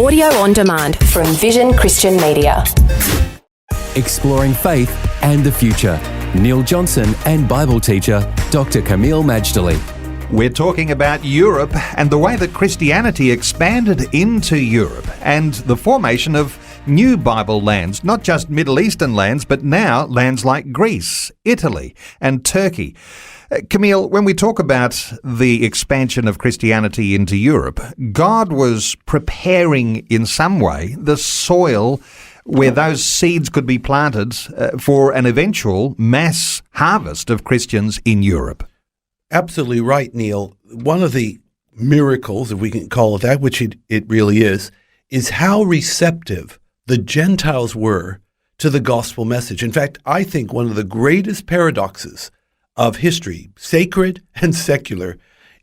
Audio on demand from Vision Christian Media. Exploring faith and the future. Neil Johnson and Bible teacher Dr. Kameel Majdali. We're talking about Europe and the way that Christianity expanded into Europe and the formation of new Bible lands, not just Middle Eastern lands, but now lands like Greece, Italy and Turkey. Kameel, when we talk about the expansion of Christianity into Europe, God was preparing in some way the soil where those seeds could be planted for an eventual mass harvest of Christians in Europe. Absolutely right, Neil. One of the miracles, if we can call it that, which it really is how receptive the Gentiles were to the gospel message. In fact, I think one of the greatest paradoxes of history, sacred and secular,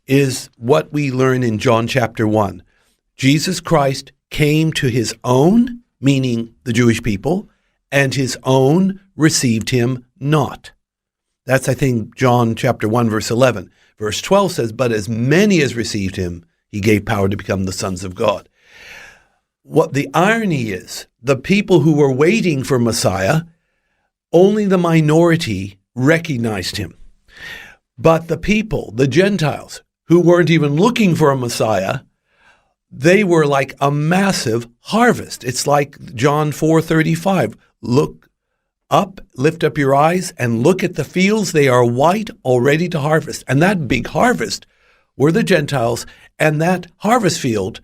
is what we learn in John chapter 1. Jesus Christ came to his own, meaning the Jewish people, and his own received him not. That's, I think, John chapter 1, verse 11. Verse 12 says, but as many as received him, he gave power to become the sons of God. What the irony is, the people who were waiting for Messiah, only the minority recognized him. But the people, the Gentiles, who weren't even looking for a Messiah, they were like a massive harvest. It's like John 4:35. Look up, lift up your eyes, and look at the fields. They are white, already to harvest. And that big harvest were the Gentiles, and that harvest field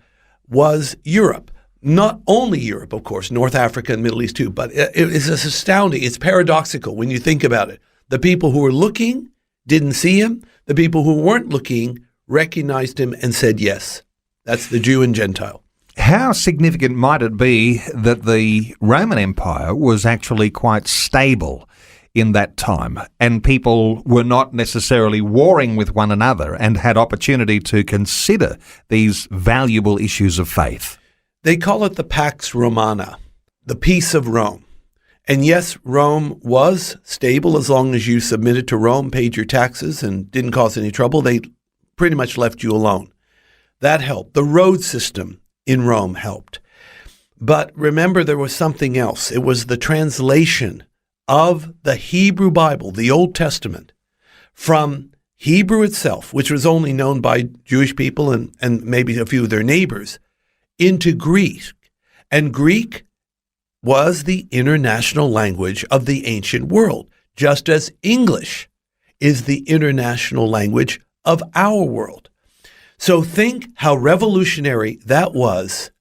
was Europe. Not only Europe, of course, North Africa and Middle East too, but it is astounding. It's paradoxical when you think about it. The people who were looking didn't see him. The people who weren't looking recognized him and said yes. That's the Jew and Gentile. How significant might it be that the Roman Empire was actually quite stable in that time, and people were not necessarily warring with one another and had opportunity to consider these valuable issues of faith? They call it the Pax Romana, the peace of Rome. And yes, Rome was stable as long as you submitted to Rome, paid your taxes, and didn't cause any trouble. They pretty much left you alone. That helped. The road system in Rome helped. But remember, there was something else. It was the translation of the Hebrew Bible, the Old Testament, from Hebrew itself, which was only known by Jewish people and maybe a few of their neighbors, into Greek. And Greek was the international language of the ancient world, just as English is the international language of our world. So think how revolutionary that was.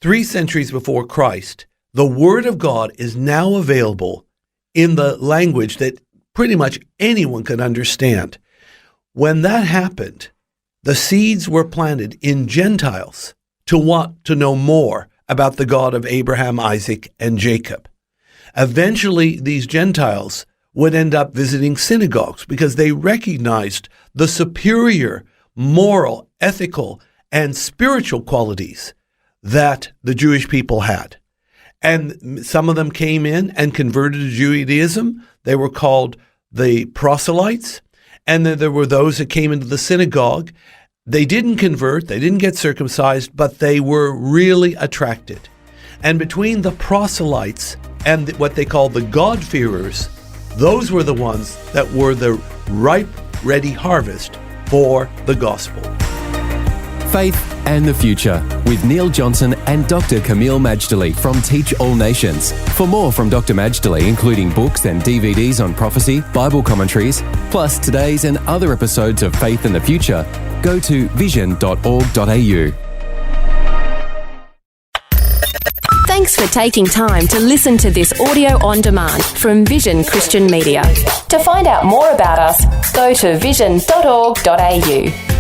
3 centuries before Christ, the Word of God is now available in the language that pretty much anyone could understand. When that happened, the seeds were planted in Gentiles to want to know more about the God of Abraham, Isaac, and Jacob. Eventually, these Gentiles would end up visiting synagogues because they recognized the superior moral, ethical, and spiritual qualities that the Jewish people had. And some of them came in and converted to Judaism. They were called the proselytes. And then there were those that came into the synagogue. They didn't convert, they didn't get circumcised, but they were really attracted. And between the proselytes and what they call the God-fearers, those were the ones that were the ripe, ready harvest for the gospel. Faith and the Future with Neil Johnson and Dr. Kameel Majdali from Teach All Nations. For more from Dr. Majdali, including books and DVDs on prophecy, Bible commentaries, plus today's and other episodes of Faith and the Future, go to vision.org.au. Thanks for taking time to listen to this audio on demand from Vision Christian Media. To find out more about us, go to vision.org.au.